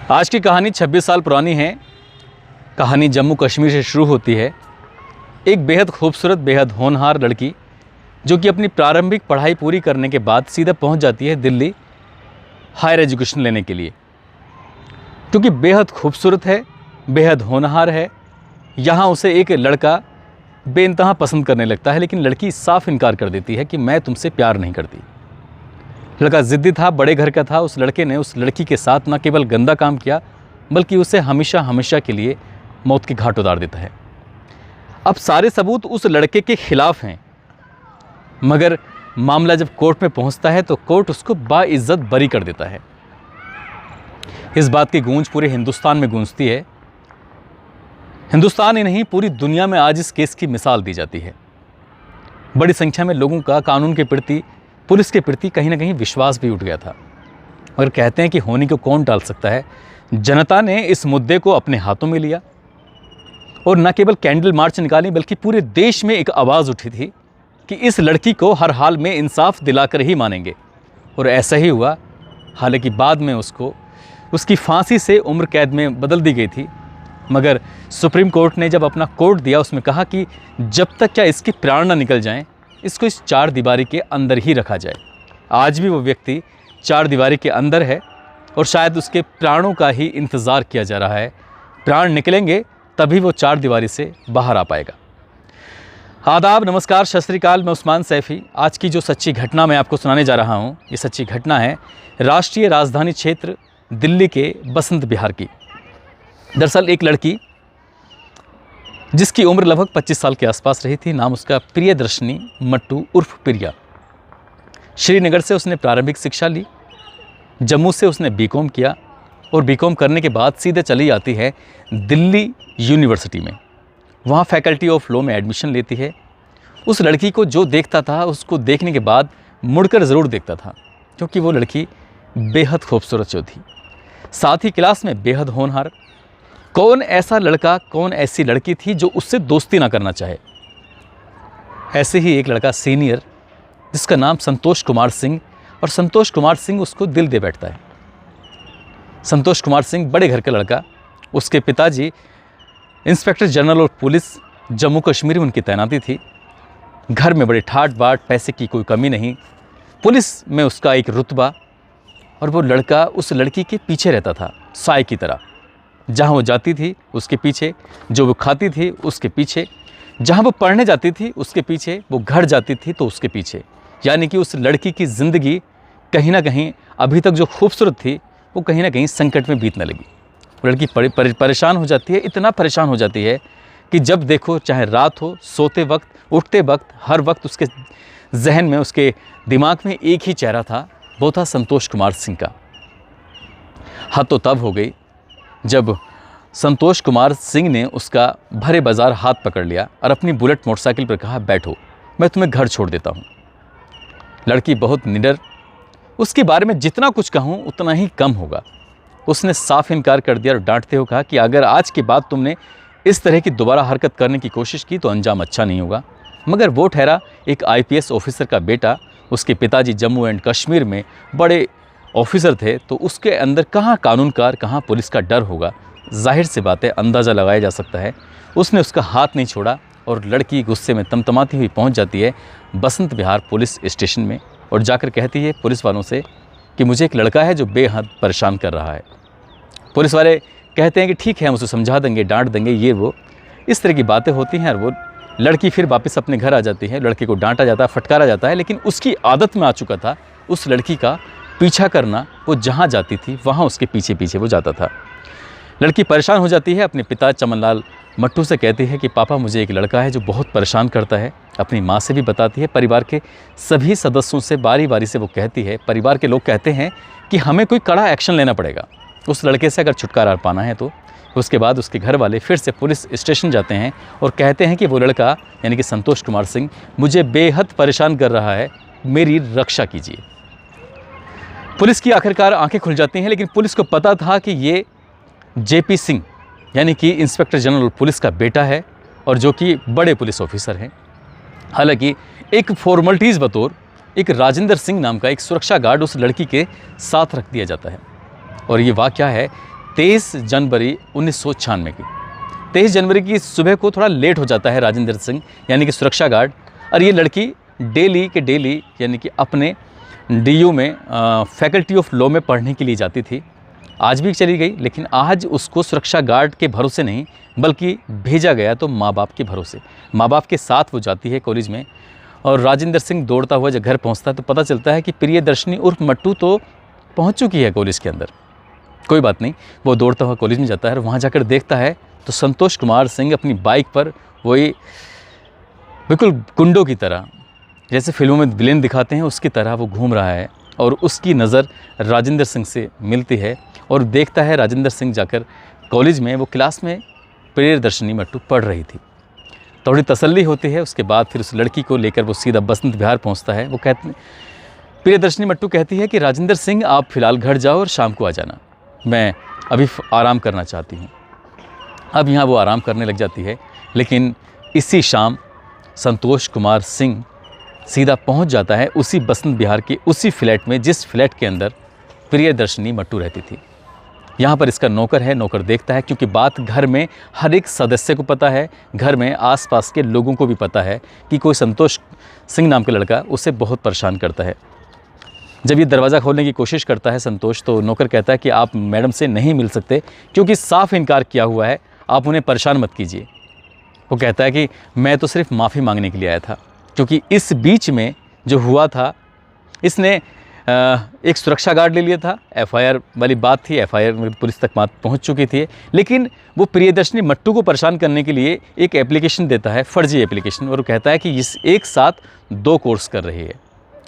आज की कहानी 26 साल पुरानी है। कहानी जम्मू कश्मीर से शुरू होती है। एक बेहद खूबसूरत, बेहद होनहार लड़की जो कि अपनी प्रारंभिक पढ़ाई पूरी करने के बाद सीधा पहुंच जाती है दिल्ली हायर एजुकेशन लेने के लिए। क्योंकि बेहद खूबसूरत है, बेहद होनहार है, यहाँ उसे एक लड़का बेइंतहा पसंद करने लगता है, लेकिन लड़की साफ इनकार कर देती है कि मैं तुमसे प्यार नहीं करती। लड़का ज़िद्दी था, बड़े घर का था। उस लड़के ने उस लड़की के साथ न केवल गंदा काम किया बल्कि उसे हमेशा हमेशा के लिए मौत के घाट उतार देता है। अब सारे सबूत उस लड़के के खिलाफ हैं, मगर मामला जब कोर्ट में पहुंचता है तो कोर्ट उसको बाइज्जत बरी कर देता है। इस बात की गूंज पूरे हिंदुस्तान में गूंजती है। हिंदुस्तान ही नहीं, पूरी दुनिया में आज इस केस की मिसाल दी जाती है। बड़ी संख्या में लोगों का कानून के प्रति, पुलिस के प्रति कहीं ना कहीं विश्वास भी उठ गया था। मगर कहते हैं कि होनी को कौन टाल सकता है। जनता ने इस मुद्दे को अपने हाथों में लिया और न केवल कैंडल मार्च निकाली बल्कि पूरे देश में एक आवाज़ उठी थी कि इस लड़की को हर हाल में इंसाफ दिलाकर ही मानेंगे। और ऐसा ही हुआ। हालांकि बाद में उसकी फांसी से उम्र कैद में बदल दी गई थी, मगर सुप्रीम कोर्ट ने जब अपना कोर्ट दिया उसमें कहा कि जब तक क्या इसकी प्राण न निकल जाएं, इसको इस चार दीवारी के अंदर ही रखा जाए। आज भी वो व्यक्ति चार दीवारी के अंदर है और शायद उसके प्राणों का ही इंतज़ार किया जा रहा है। प्राण निकलेंगे तभी वो चार दीवारी से बाहर आ पाएगा। आदाब, नमस्कार, सत श्री अकाल। मैं उस्मान सैफ़ी। आज की जो सच्ची घटना मैं आपको सुनाने जा रहा हूँ, ये सच्ची घटना है राष्ट्रीय राजधानी क्षेत्र दिल्ली के बसंत विहार की। दरअसल एक लड़की जिसकी उम्र लगभग 25 साल के आसपास रही थी, नाम उसका प्रियदर्शनी मट्टू उर्फ प्रिया। श्रीनगर से उसने प्रारंभिक शिक्षा ली, जम्मू से उसने बीकॉम किया और बीकॉम करने के बाद सीधे चली जाती है दिल्ली यूनिवर्सिटी में। वहाँ फैकल्टी ऑफ लॉ में एडमिशन लेती है। उस लड़की को जो देखता था उसको देखने के बाद मुड़कर ज़रूर देखता था, क्योंकि वो लड़की बेहद खूबसूरत जो थी, साथ ही क्लास में बेहद होनहार। कौन ऐसा लड़का, कौन ऐसी लड़की थी जो उससे दोस्ती ना करना चाहे। ऐसे ही एक लड़का सीनियर जिसका नाम संतोष कुमार सिंह, और संतोष कुमार सिंह उसको दिल दे बैठता है। संतोष कुमार सिंह बड़े घर का लड़का, उसके पिताजी inspector general of police Jammu Kashmir में उनकी तैनाती थी। घर में बड़े ठाट बाट, पैसे की कोई कमी नहीं, पुलिस में उसका एक रुतबा। और वो लड़का उस लड़की के पीछे रहता था साए की तरह। जहाँ वो जाती थी उसके पीछे, जो वो खाती थी उसके पीछे, जहाँ वो पढ़ने जाती थी उसके पीछे, वो घर जाती थी तो उसके पीछे। यानी कि उस लड़की की ज़िंदगी कहीं ना कहीं अभी तक जो खूबसूरत थी वो कहीं ना कहीं संकट में बीतने लगी। वो लड़की परेशान हो जाती है, इतना परेशान हो जाती है कि जब देखो, चाहे रात हो, सोते वक्त, उठते वक्त, हर वक्त उसके जहन में, उसके दिमाग में एक ही चेहरा था, वो था संतोष कुमार सिंह का। हद तो तब हो गई जब संतोष कुमार सिंह ने उसका भरे बाजार हाथ पकड़ लिया और अपनी बुलेट मोटरसाइकिल पर कहा, बैठो, मैं तुम्हें घर छोड़ देता हूँ। लड़की बहुत निडर, उसके बारे में जितना कुछ कहूँ उतना ही कम होगा। उसने साफ इनकार कर दिया और डांटते हुए कहा कि अगर आज के बाद तुमने इस तरह की दोबारा हरकत करने की कोशिश की तो अंजाम अच्छा नहीं होगा। मगर वो ठहरा एक IPS ऑफिसर का बेटा, उसके पिताजी जम्मू एंड कश्मीर में बड़े ऑफिसर थे, तो उसके अंदर कहाँ कानूनकार, कहाँ पुलिस का डर होगा। जाहिर सी बात है, अंदाज़ा लगाया जा सकता है। उसने उसका हाथ नहीं छोड़ा और लड़की गुस्से में तमतमाती हुई पहुंच जाती है बसंत विहार पुलिस स्टेशन में और जाकर कहती है पुलिस वालों से कि मुझे एक लड़का है जो बेहद परेशान कर रहा है। पुलिस वाले कहते हैं कि ठीक है, हम उसे समझा देंगे, डांट देंगे, ये वो इस तरह की बातें होती हैं। और वो लड़की फिर वापस अपने घर आ जाती है। लड़के को डांटा जाता है, फटकारा जाता है, लेकिन उसकी आदत में आ चुका था उस लड़की का पीछा करना। वो जहाँ जाती थी वहाँ उसके पीछे पीछे वो जाता था। लड़की परेशान हो जाती है, अपने पिता चमनलाल मट्टू से कहती है कि पापा, मुझे एक लड़का है जो बहुत परेशान करता है। अपनी माँ से भी बताती है, परिवार के सभी सदस्यों से बारी बारी से वो कहती है। परिवार के लोग कहते हैं कि हमें कोई कड़ा एक्शन लेना पड़ेगा उस लड़के से अगर छुटकारा पाना है तो। उसके बाद उसके घर वाले फिर से पुलिस स्टेशन जाते हैं और कहते हैं कि वो लड़का यानी कि संतोष कुमार सिंह मुझे बेहद परेशान कर रहा है, मेरी रक्षा कीजिए। पुलिस की आखिरकार आंखें खुल जाती हैं, लेकिन पुलिस को पता था कि ये JP सिंह यानी कि इंस्पेक्टर जनरल पुलिस का बेटा है और जो कि बड़े पुलिस ऑफिसर हैं। हालांकि एक फॉर्मलिटीज़ बतौर एक राजेंद्र सिंह नाम का एक सुरक्षा गार्ड उस लड़की के साथ रख दिया जाता है। और ये वाक़या है 23 जनवरी 1996 की। 23 जनवरी की सुबह को थोड़ा लेट हो जाता है राजेंद्र सिंह यानी कि सुरक्षा गार्ड, और ये लड़की डेली के डेली यानी कि अपने DU में फैकल्टी ऑफ लॉ में पढ़ने के लिए जाती थी। आज भी चली गई, लेकिन आज उसको सुरक्षा गार्ड के भरोसे नहीं बल्कि भेजा गया तो माँ बाप के भरोसे। माँ बाप के साथ वो जाती है कॉलेज में, और राजेंद्र सिंह दौड़ता हुआ जब घर पहुंचता है तो पता चलता है कि प्रियदर्शनी उर्फ मट्टू तो पहुंच चुकी है कॉलेज के अंदर। कोई बात नहीं, वो दौड़ता हुआ कॉलेज में जाता है और वहाँ जाकर देखता है तो संतोष कुमार सिंह अपनी बाइक पर वही बिल्कुल गुंडों की तरह, जैसे फिल्मों में विलेन दिखाते हैं उसकी तरह वो घूम रहा है, और उसकी नज़र राजेंद्र सिंह से मिलती है और देखता है राजेंद्र सिंह जाकर कॉलेज में वो क्लास में प्रियदर्शनी मट्टू पढ़ रही थी। थोड़ी तसल्ली होती है। उसके बाद फिर उस लड़की को लेकर वो सीधा बसंत विहार पहुंचता है। वो प्रियदर्शनी मट्टू कहती है कि राजेंद्र सिंह आप फ़िलहाल घर जाओ और शाम को आ जाना, मैं अभी आराम करना चाहती हूँ। अब यहाँ वो आराम करने लग जाती है, लेकिन इसी शाम संतोष कुमार सिंह सीधा पहुँच जाता है उसी बसंत विहार के उसी फ्लैट में जिस फ्लैट के अंदर प्रियदर्शनी मट्टू रहती थी। यहाँ पर इसका नौकर है, नौकर देखता है, क्योंकि बात घर में हर एक सदस्य को पता है, घर में आसपास के लोगों को भी पता है कि कोई संतोष सिंह नाम का लड़का उसे बहुत परेशान करता है। जब ये दरवाज़ा खोलने की कोशिश करता है संतोष, तो नौकर कहता है कि आप मैडम से नहीं मिल सकते क्योंकि साफ इनकार किया हुआ है, आप उन्हें परेशान मत कीजिए। वो कहता है कि मैं तो सिर्फ माफ़ी मांगने के लिए आया था, क्योंकि इस बीच में जो हुआ था इसने एक सुरक्षा गार्ड ले लिया था। FIR वाली बात थी, FIR में पुलिस तक बात पहुंच चुकी थी, लेकिन वो प्रियदर्शनी मट्टू को परेशान करने के लिए एक एप्लीकेशन देता है, फर्जी एप्लीकेशन, और कहता है कि इस एक साथ 2 कोर्स कर रही है।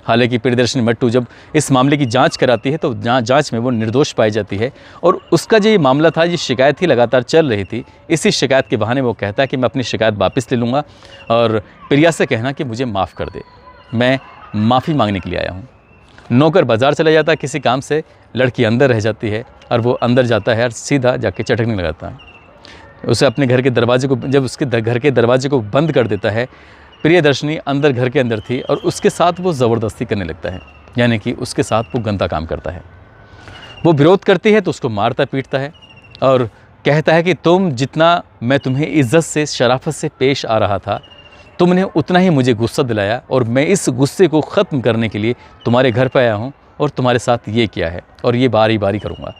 हालांकि प्रियदर्शनी मट्टू जब इस मामले की जांच कराती है तो जांच में वो निर्दोष पाई जाती है, और उसका जो ये मामला था, ये शिकायत ही लगातार चल रही थी। इसी शिकायत के बहाने वो कहता है कि मैं अपनी शिकायत वापस ले लूँगा और प्रिया से कहना कि मुझे माफ़ कर दे, मैं माफ़ी मांगने के लिए आया हूँ। नौकर बाज़ार चला जाता है किसी काम से, लड़की अंदर रह जाती है और वो अंदर जाता है और सीधा जाके चटकने लगाता है। उसे अपने घर के दरवाजे को, जब उसके घर के दरवाजे को बंद कर देता है, प्रियदर्शनी अंदर घर के अंदर थी और उसके साथ वो ज़बरदस्ती करने लगता है, यानी कि उसके साथ वो गंदा काम करता है। वो विरोध करती है तो उसको मारता पीटता है और कहता है कि तुम जितना मैं तुम्हें इज़्ज़त से शराफत से पेश आ रहा था, तुमने उतना ही मुझे गुस्सा दिलाया, और मैं इस गुस्से को ख़त्म करने के लिए तुम्हारे घर पर आया हूँ और तुम्हारे साथ ये किया है, और ये बारी बारी करूँगा।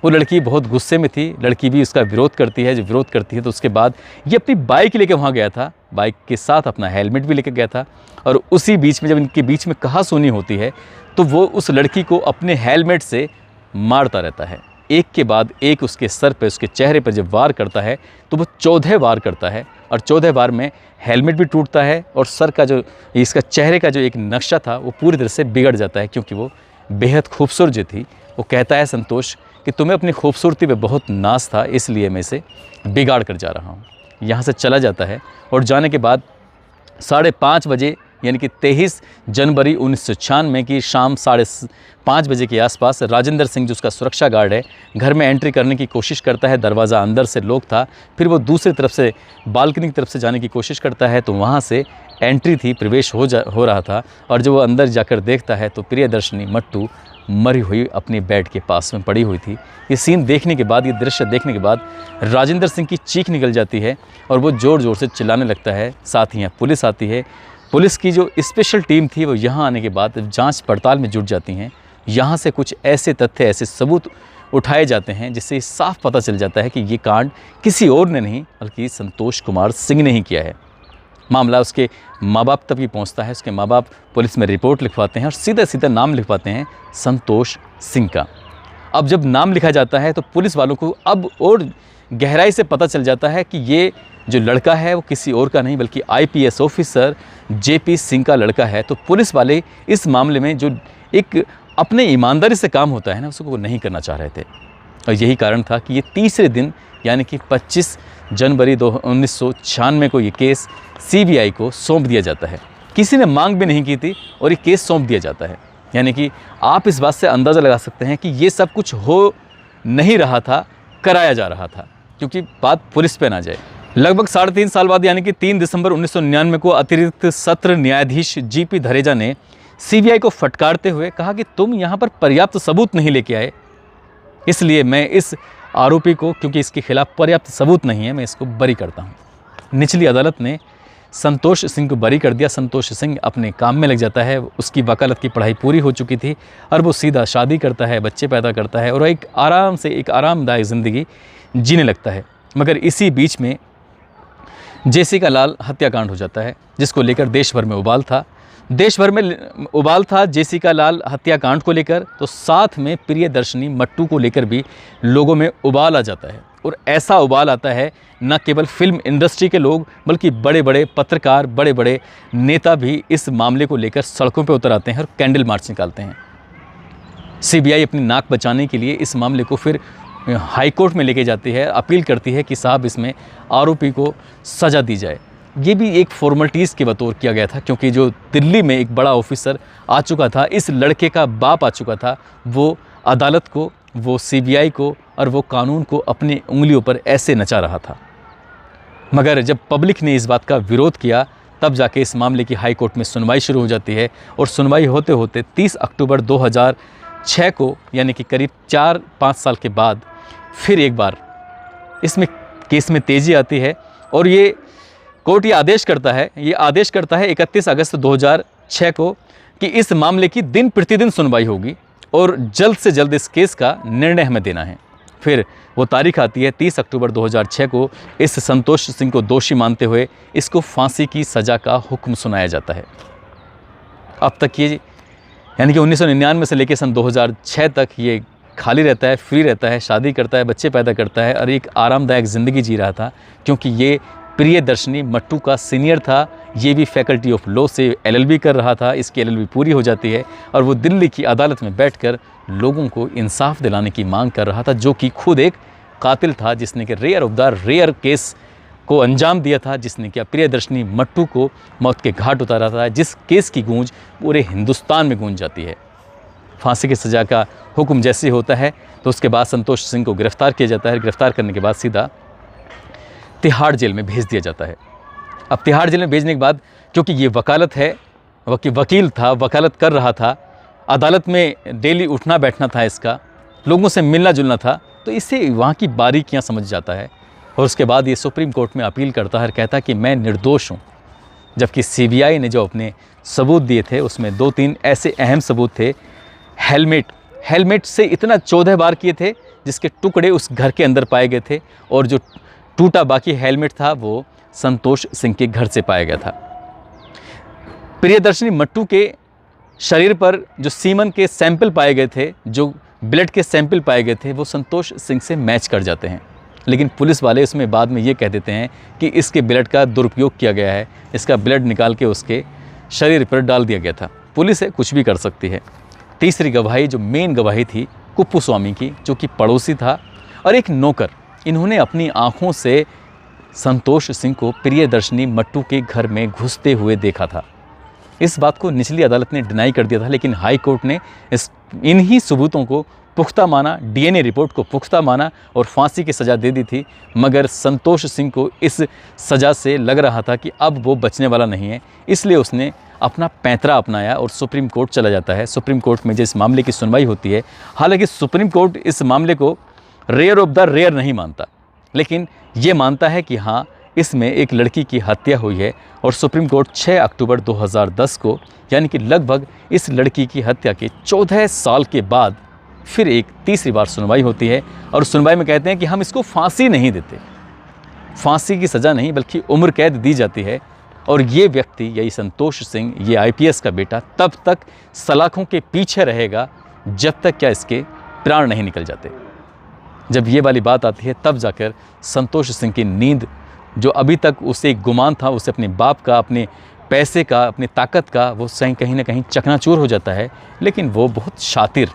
वो लड़की बहुत गुस्से में थी, लड़की भी उसका विरोध करती है। जब विरोध करती है तो उसके बाद ये अपनी बाइक लेके वहाँ गया था, बाइक के साथ अपना हेलमेट भी लेके गया था, और उसी बीच में जब इनके बीच में कहासुनी होती है तो वो उस लड़की को अपने हेलमेट से मारता रहता है। एक के बाद एक उसके सर पे, उसके चेहरे पर जब वार करता है तो वो 14 वार करता है, और 14 वार में हेलमेट भी टूटता है और सर का जो इसका चेहरे का जो एक नक्शा था वो पूरी तरह से बिगड़ जाता है, क्योंकि वो बेहद खूबसूरत जो थी। वो कहता है संतोष कि तुम्हें अपनी खूबसूरती पे बहुत नाज था, इसलिए मैं इसे बिगाड़ कर जा रहा हूँ। यहाँ से चला जाता है और जाने के बाद 5:30 बजे यानी कि 23 जनवरी 1996 की शाम 5:30 बजे के आसपास राजेंद्र सिंह जो उसका सुरक्षा गार्ड है, घर में एंट्री करने की कोशिश करता है। दरवाज़ा अंदर से लॉक था, फिर वो दूसरी तरफ से बालकनी की तरफ से जाने की कोशिश करता है तो वहाँ से एंट्री थी, प्रवेश हो रहा था, और जब वो अंदर जाकर देखता है तो प्रियदर्शनी मट्टू मरी हुई अपनी बेड के पास में पड़ी हुई थी। ये सीन देखने के बाद, ये दृश्य देखने के बाद राजेंद्र सिंह की चीख निकल जाती है और वो ज़ोर ज़ोर से चिल्लाने लगता है। साथ ही यहाँ पुलिस आती है। पुलिस की जो स्पेशल टीम थी वो यहाँ आने के बाद जांच पड़ताल में जुट जाती हैं। यहाँ से कुछ ऐसे तथ्य, ऐसे सबूत उठाए जाते हैं जिससे साफ पता चल जाता है कि ये कांड किसी और ने नहीं बल्कि संतोष कुमार सिंह ने ही किया है। मामला उसके माँ बाप तक भी पहुँचता है। उसके माँ बाप पुलिस में रिपोर्ट लिखवाते हैं और सीधा सीधा नाम लिखवाते हैं संतोष सिंह का। अब जब नाम लिखा जाता है तो पुलिस वालों को अब और गहराई से पता चल जाता है कि ये जो लड़का है वो किसी और का नहीं बल्कि IPS ऑफिसर JP सिंह का लड़का है। तो पुलिस वाले इस मामले में जो एक अपने ईमानदारी से काम होता है ना, उसको वो नहीं करना चाह रहे थे, और यही कारण था कि ये तीसरे दिन यानी कि 25 जनवरी 1996 को ये केस CBI को सौंप दिया जाता है। किसी ने मांग भी नहीं की थी और ये केस सौंप दिया जाता है। यानी कि आप इस बात से अंदाज़ा लगा सकते हैं कि ये सब कुछ हो नहीं रहा था, कराया जा रहा था, क्योंकि बात पुलिस पे ना जाए। लगभग 3.5 साल बाद यानी कि 3 दिसंबर 1999 को अतिरिक्त सत्र न्यायाधीश GP धरेजा ने CBI को फटकारते हुए कहा कि तुम यहाँ पर पर्याप्त सबूत नहीं लेके आए, इसलिए मैं इस आरोपी को, क्योंकि इसके खिलाफ पर्याप्त सबूत नहीं है, मैं इसको बरी करता हूँ। निचली अदालत ने संतोष सिंह को बरी कर दिया। संतोष सिंह अपने काम में लग जाता है। उसकी वकालत की पढ़ाई पूरी हो चुकी थी और वो सीधा शादी करता है, बच्चे पैदा करता है और एक आराम से एक आरामदायक ज़िंदगी जीने लगता है। मगर इसी बीच में जेसिका लाल हत्याकांड हो जाता है, जिसको लेकर देश भर में उबाल था। देश भर में उबाल था जेसिका लाल हत्याकांड को लेकर, तो साथ में प्रियदर्शनी मट्टू को लेकर भी लोगों में उबाल आ जाता है। और ऐसा उबाल आता है न केवल फिल्म इंडस्ट्री के लोग, बल्कि बड़े बड़े पत्रकार, बड़े बड़े नेता भी इस मामले को लेकर सड़कों पर उतर आते हैं और कैंडल मार्च निकालते हैं। सीबीआई अपनी नाक बचाने के लिए इस मामले को फिर हाई कोर्ट में लेके जाती है, अपील करती है कि साहब इसमें आरोपी को सज़ा दी जाए। ये भी एक फॉर्मेलिटीज़ के बतौर किया गया था, क्योंकि जो दिल्ली में एक बड़ा ऑफिसर आ चुका था, इस लड़के का बाप आ चुका था, वो अदालत को, वो सीबीआई को और वो कानून को अपनी उंगलियों पर ऐसे नचा रहा था। मगर जब पब्लिक ने इस बात का विरोध किया, तब जाके इस मामले की हाई कोर्ट में सुनवाई शुरू हो जाती है। और सुनवाई होते होते 30 अक्टूबर 2006 को, यानी कि करीब 4-5 साल के बाद फिर एक बार इसमें केस में तेज़ी आती है और ये कोर्ट ये आदेश करता है 31 अगस्त 2006 को कि इस मामले की दिन प्रतिदिन सुनवाई होगी और जल्द से जल्द इस केस का निर्णय हमें देना है। फिर वो तारीख आती है 30 अक्टूबर 2006 को। इस संतोष सिंह को दोषी मानते हुए इसको फांसी की सज़ा का हुक्म सुनाया जाता है। अब तक ये, यानी कि 1999 से लेकर सन 2006 तक ये खाली रहता है, फ्री रहता है, शादी करता है, बच्चे पैदा करता है और एक आरामदायक ज़िंदगी जी रहा था, क्योंकि ये प्रियदर्शनी मट्टू का सीनियर था। ये भी फैकल्टी ऑफ लॉ से LLB कर रहा था। इसकी LLB पूरी हो जाती है और वो दिल्ली की अदालत में बैठकर लोगों को इंसाफ दिलाने की मांग कर रहा था, जो कि खुद एक कातिल था, जिसने कि rare of the rare case को अंजाम दिया था, जिसने क्या प्रियदर्शनी मट्टू को मौत के घाट उतारा था, जिस केस की गूंज पूरे हिंदुस्तान में गूंज जाती है। फांसी की सज़ा का हुक्म जैसे होता है तो उसके बाद संतोष सिंह को गिरफ़्तार किया जाता है। गिरफ़्तार करने के बाद सीधा तिहाड़ जेल में भेज दिया जाता है। अब तिहाड़ जेल में भेजने के बाद, क्योंकि ये वकालत है, वकील था, वकालत कर रहा था, अदालत में डेली उठना बैठना था, इसका लोगों से मिलना जुलना था, तो इससे वहाँ की बारीकियाँ समझ जाता है। और उसके बाद ये सुप्रीम कोर्ट में अपील करता है और कहता है कि मैं निर्दोष हूँ। जबकि सीबीआई ने जो अपने सबूत दिए थे उसमें 2-3 ऐसे अहम सबूत थे। हेलमेट से इतना 14 बार किए थे, जिसके टुकड़े उस घर के अंदर पाए गए थे, और जो टूटा बाकी हेलमेट था वो संतोष सिंह के घर से पाया गया था। प्रियदर्शनी मट्टू के शरीर पर जो सीमन के सैंपल पाए गए थे, जो ब्लड के सैंपल पाए गए थे, वो संतोष सिंह से मैच कर जाते हैं। लेकिन पुलिस वाले उसमें बाद में ये कह देते हैं कि इसके ब्लड का दुरुपयोग किया गया है, इसका ब्लड निकाल के उसके शरीर पर डाल दिया गया था। पुलिस है, कुछ भी कर सकती है। तीसरी गवाही, जो मेन गवाही थी कुप्पू स्वामी की, जो कि पड़ोसी था, और एक नौकर, इन्होंने अपनी आँखों से संतोष सिंह को प्रियदर्शनी मट्टू के घर में घुसते हुए देखा था। इस बात को निचली अदालत ने डिनाई कर दिया था, लेकिन हाई कोर्ट ने इन्हीं सबूतों को पुख्ता माना, DNA रिपोर्ट को पुख्ता माना और फांसी की सज़ा दे दी थी। मगर संतोष सिंह को इस सज़ा से लग रहा था कि अब वो बचने वाला नहीं है, इसलिए उसने अपना पैंतरा अपनाया और सुप्रीम कोर्ट चला जाता है। सुप्रीम कोर्ट में जिस मामले की सुनवाई होती है, हालांकि सुप्रीम कोर्ट इस मामले को रेयर ऑफ द रेयर नहीं मानता, लेकिन ये मानता है कि हाँ, इसमें एक लड़की की हत्या हुई है। और सुप्रीम कोर्ट 6 अक्टूबर 2010 को, यानी कि लगभग इस लड़की की हत्या के 14 साल के बाद फिर एक तीसरी बार सुनवाई होती है। और सुनवाई में कहते हैं कि हम इसको फांसी नहीं देते, फांसी की सज़ा नहीं बल्कि उम्र कैद दी जाती है। और ये व्यक्ति, यही संतोष सिंह, ये IPS का बेटा, तब तक सलाखों के पीछे रहेगा जब तक क्या इसके प्राण नहीं निकल जाते। जब ये वाली बात आती है, तब जाकर संतोष सिंह की नींद, जो अभी तक उसे एक गुमान था, उसे अपने बाप का, अपने पैसे का, अपनी ताकत का, वो कहीं ना कहीं चकनाचूर हो जाता है। लेकिन वो बहुत शातिर,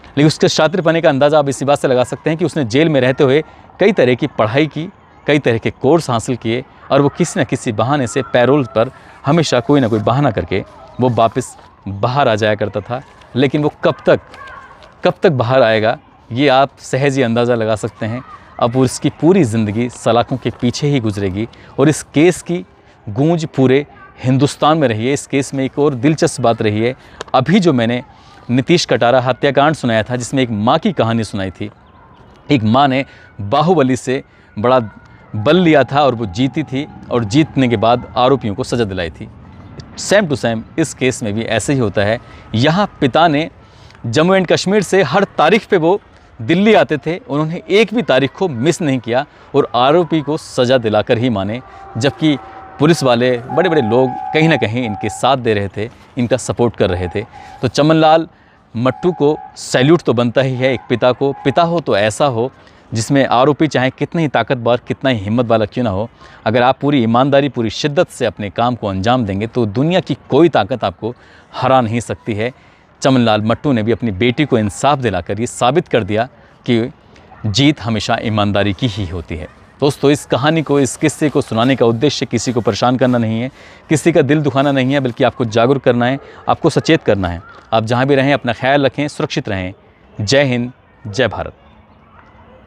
लेकिन उसके शातिरपने का अंदाज़ा आप इसी बात से लगा सकते हैं कि उसने जेल में रहते हुए कई तरह की पढ़ाई की, कई तरह के कोर्स हासिल किए, और वो किसी न किसी बहाने से पैरोल पर हमेशा कोई ना कोई बहाना करके वो वापस बाहर आ जाया करता था। लेकिन वो कब तक बाहर आएगा, ये आप सहज ही अंदाज़ा लगा सकते हैं। अब उसकी पूरी ज़िंदगी सलाखों के पीछे ही गुजरेगी और इस केस की गूंज पूरे हिंदुस्तान में रही है। इस केस में एक और दिलचस्प बात रही है, अभी जो मैंने नीतीश कटारा हत्याकांड सुनाया था, जिसमें एक माँ की कहानी सुनाई थी, एक माँ ने बाहुबली से बड़ा बल लिया था और वो जीती थी, और जीतने के बाद आरोपियों को सज़ा दिलाई थी। सेम टू सेम इस केस में भी ऐसे ही होता है। यहाँ पिता ने जम्मू एंड कश्मीर से हर तारीख पे वो दिल्ली आते थे, उन्होंने एक भी तारीख को मिस नहीं किया और आरोपी को सज़ा दिलाकर ही माने, जबकि पुलिस वाले बड़े बड़े लोग कहीं ना कहीं इनके साथ दे रहे थे, इनका सपोर्ट कर रहे थे। तो चमन लाल मट्टू को सैल्यूट तो बनता ही है। एक पिता को पिता हो तो ऐसा हो जिसमें आरोपी चाहे कितने ही ताकतवर, कितना ही हिम्मत वाला क्यों ना हो, अगर आप पूरी ईमानदारी, पूरी शिद्दत से अपने काम को अंजाम देंगे तो दुनिया की कोई ताकत आपको हरा नहीं सकती है। चमन लाल मट्टू ने भी अपनी बेटी को इंसाफ दिलाकर ये साबित कर दिया कि जीत हमेशा ईमानदारी की ही होती है। दोस्तों, इस कहानी को, इस किस्से को सुनाने का उद्देश्य किसी को परेशान करना नहीं है, किसी का दिल दुखाना नहीं है, बल्कि आपको जागरूक करना है, आपको सचेत करना है। आप जहाँ भी रहें अपना ख्याल रखें, सुरक्षित रहें। जय हिंद, जय भारत।